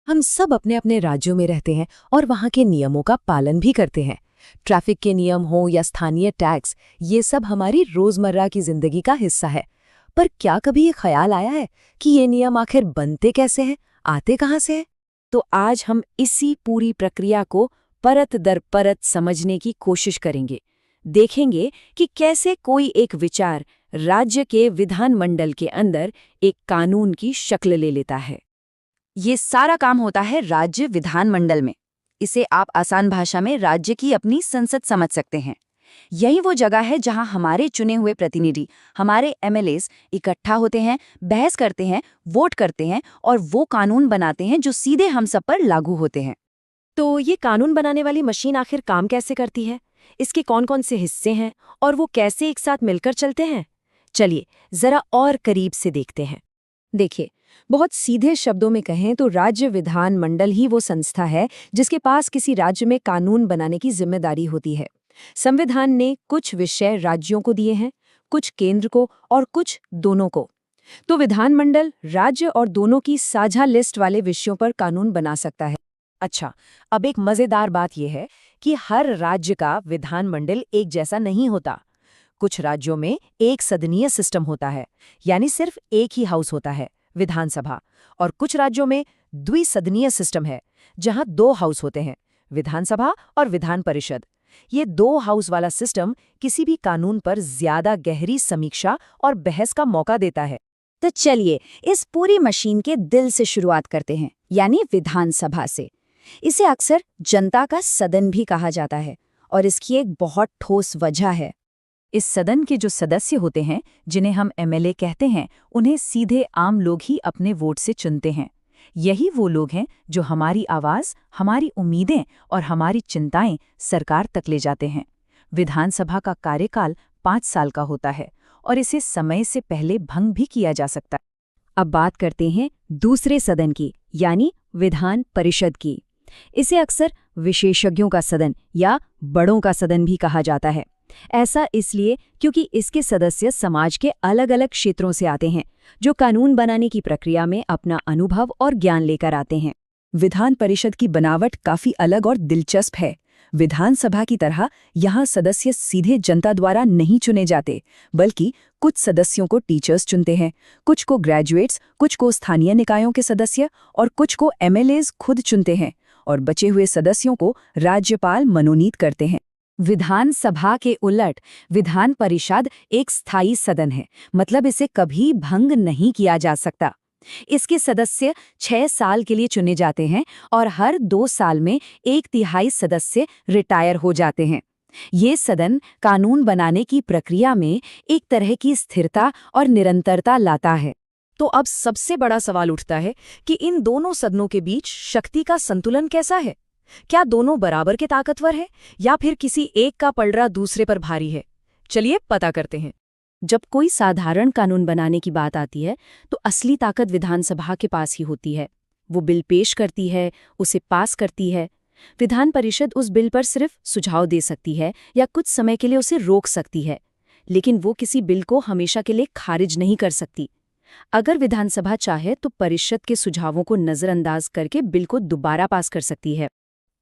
हम सब अपने अपने राज्यों में रहते हैं और वहाँ के नियमों का पालन भी करते हैं। ट्रैफिक के नियम हो या स्थानीय टैक्स, ये सब हमारी रोजमर्रा की जिंदगी का हिस्सा है। पर क्या कभी ये ख्याल आया है कि ये नियम आखिर बनते कैसे हैं, आते कहाँ से हैं? तो आज हम इसी पूरी प्रक्रिया को परत दर परत समझने की कोशिश करेंगे। देखेंगे कि कैसे कोई एक विचार राज्य के विधानमंडल के अंदर एक कानून की शक्ल ले लेता है। ये सारा काम होता है राज्य विधानमंडल में। इसे आप आसान भाषा में राज्य की अपनी संसद समझ सकते हैं। यही वो जगह है जहां हमारे चुने हुए प्रतिनिधि, हमारे एमएलएस इकट्ठा होते हैं, बहस करते हैं, वोट करते हैं और वो कानून बनाते हैं जो सीधे हम सब पर लागू होते हैं। तो ये कानून बनाने वाली मशीन आखिर काम कैसे करती है? इसके कौन-कौन से हिस्से हैं और वो कैसे एक साथ मिलकर चलते हैं? चलिए जरा और करीब से देखते हैं। देखिए, बहुत सीधे शब्दों में कहें तो राज्य विधानमंडल ही वो संस्था है जिसके पास किसी राज्य में कानून बनाने की जिम्मेदारी होती है। संविधान ने कुछ विषय राज्यों को दिए हैं, कुछ केंद्र को और कुछ दोनों को। तो विधानमंडल राज्य और दोनों की साझा लिस्ट वाले विषयों पर कानून बना सकता है। अच्छा, अब एक मजेदार बात यह है कि हर राज्य का विधानमंडल एक जैसा नहीं होता। कुछ राज्यों में एक सदनीय सिस्टम होता है, यानी सिर्फ एक ही हाउस होता है, विधानसभा, और कुछ राज्यों में द्विसदनीय सिस्टम है, जहां 2 हाउस होते हैं, विधानसभा और विधान परिषद। ये 2 हाउस वाला सिस्टम किसी भी कानून पर ज्यादा गहरी समीक्षा और बहस का मौका देता है। तो चलिए इस पूरी मशीन के दिल से शुरुआत करते हैं, यानी विधानसभा से। इसे अक्सर जनता का सदन भी कहा जाता है और इसकी एक बहुत ठोस वजह है। इस सदन के जो सदस्य होते हैं, जिन्हें हम एमएलए कहते हैं, उन्हें सीधे आम लोग ही अपने वोट से चुनते हैं। यही वो लोग हैं जो हमारी आवाज़, हमारी उम्मीदें और हमारी चिंताएं सरकार तक ले जाते हैं। विधानसभा का कार्यकाल 5 साल का होता है और इसे समय से पहले भंग भी किया जा सकता है। अब बात करते हैं दूसरे सदन की, यानी विधान परिषद की। इसे अक्सर विशेषज्ञों का सदन या बड़ों का सदन भी कहा जाता है। ऐसा इसलिए क्योंकि इसके सदस्य समाज के अलग-अलग क्षेत्रों से आते हैं, जो कानून बनाने की प्रक्रिया में अपना अनुभव और ज्ञान लेकर आते हैं। विधान परिषद की बनावट काफी अलग और दिलचस्प है। विधानसभा की तरह यहाँ सदस्य सीधे जनता द्वारा नहीं चुने जाते, बल्कि कुछ सदस्यों को टीचर्स चुनते हैं, कुछ को ग्रेजुएट्स, कुछ को स्थानीय निकायों के सदस्य और कुछ को एमएलएज खुद चुनते हैं, और बचे हुए सदस्यों को राज्यपाल मनोनीत करते हैं। विधानसभा के उलट विधान परिषद एक स्थायी सदन है, मतलब इसे कभी भंग नहीं किया जा सकता। इसके सदस्य 6 साल के लिए चुने जाते हैं और हर 2 साल में 1/3 सदस्य रिटायर हो जाते हैं। ये सदन कानून बनाने की प्रक्रिया में एक तरह की स्थिरता और निरंतरता लाता है। तो अब सबसे बड़ा सवाल उठता है कि इन दोनों सदनों के बीच शक्ति का संतुलन कैसा है? क्या दोनों बराबर के ताकतवर हैं या फिर किसी एक का पलड़ा दूसरे पर भारी है? चलिए पता करते हैं। जब कोई साधारण कानून बनाने की बात आती है तो असली ताकत विधानसभा के पास ही होती है। वो बिल पेश करती है, उसे पास करती है। विधान परिषद उस बिल पर सिर्फ सुझाव दे सकती है या कुछ समय के लिए उसे रोक सकती है, लेकिन वो किसी बिल को हमेशा के लिए खारिज नहीं कर सकती। अगर विधानसभा चाहे तो परिषद के सुझावों को नजरअंदाज करके बिल को दोबारा पास कर सकती है।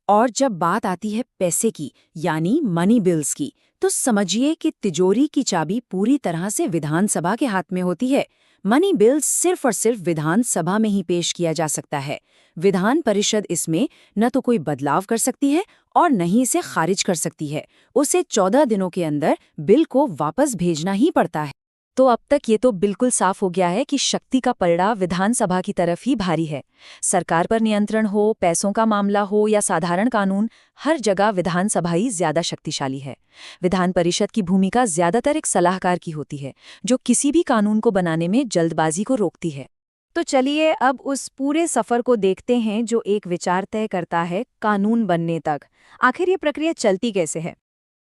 और जब बात आती है पैसे की, यानी मनी बिल्स की, तो समझिए कि तिजोरी की चाबी पूरी तरह से विधानसभा के हाथ में होती है। मनी बिल्स सिर्फ और सिर्फ विधानसभा में ही पेश किया जा सकता है। विधान परिषद इसमें न तो कोई बदलाव कर सकती है और न ही इसे खारिज कर सकती है। उसे 14 दिनों के अंदर बिल को वापस भेजना ही पड़ता है। तो अब तक ये तो बिल्कुल साफ हो गया है कि शक्ति का पलड़ा विधानसभा की तरफ ही भारी है। सरकार पर नियंत्रण हो, पैसों का मामला हो या साधारण कानून, हर जगह विधानसभा ही ज्यादा शक्तिशाली है। विधान परिषद की भूमिका ज्यादातर एक सलाहकार की होती है, जो किसी भी कानून को बनाने में जल्दबाजी को रोकती है। तो चलिए अब उस पूरे सफर को देखते हैं जो एक विचार तय करता है कानून बनने तक। आखिर ये प्रक्रिया चलती कैसे है?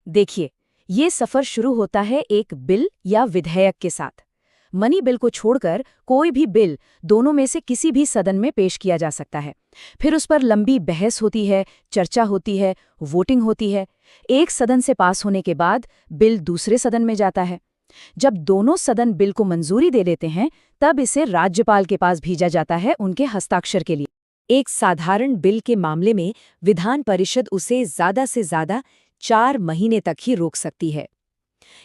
देखिए, ये सफर शुरू होता है एक बिल या विधेयक के साथ। मनी बिल को छोड़कर कोई भी बिल दोनों में से किसी भी सदन में पेश किया जा सकता है। फिर उस पर लंबी बहस होती है, चर्चा होती है, वोटिंग होती है। एक सदन से पास होने के बाद बिल दूसरे सदन में जाता है। जब दोनों सदन बिल को मंजूरी दे लेते हैं, तब इसे राज्यपाल के पास भेजा जाता है उनके हस्ताक्षर के लिए। एक साधारण बिल के मामले में विधान परिषद उसे ज्यादा से ज्यादा 4 महीने तक ही रोक सकती है।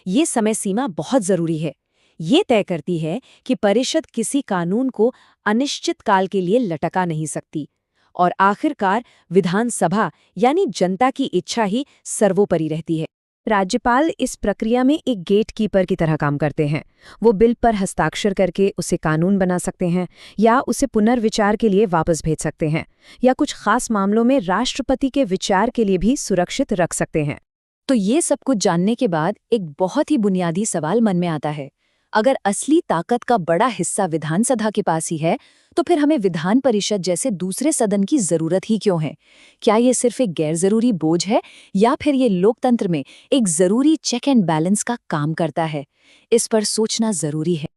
ये समय सीमा बहुत जरूरी है। ये तय करती है कि परिषद किसी कानून को अनिश्चित काल के लिए लटका नहीं सकती और आखिरकार विधानसभा यानी जनता की इच्छा ही सर्वोपरि रहती है। राज्यपाल इस प्रक्रिया में एक गेटकीपर की तरह काम करते हैं। वो बिल पर हस्ताक्षर करके उसे कानून बना सकते हैं या उसे पुनर्विचार के लिए वापस भेज सकते हैं या कुछ खास मामलों में राष्ट्रपति के विचार के लिए भी सुरक्षित रख सकते हैं। तो ये सब कुछ जानने के बाद एक बहुत ही बुनियादी सवाल मन में आता है। अगर असली ताकत का बड़ा हिस्सा विधानसभा के पास ही है, तो फिर हमें विधान परिषद जैसे दूसरे सदन की जरूरत ही क्यों है? क्या ये सिर्फ एक गैर जरूरी बोझ है या फिर ये लोकतंत्र में एक जरूरी चेक एंड बैलेंस का काम करता है? इस पर सोचना जरूरी है।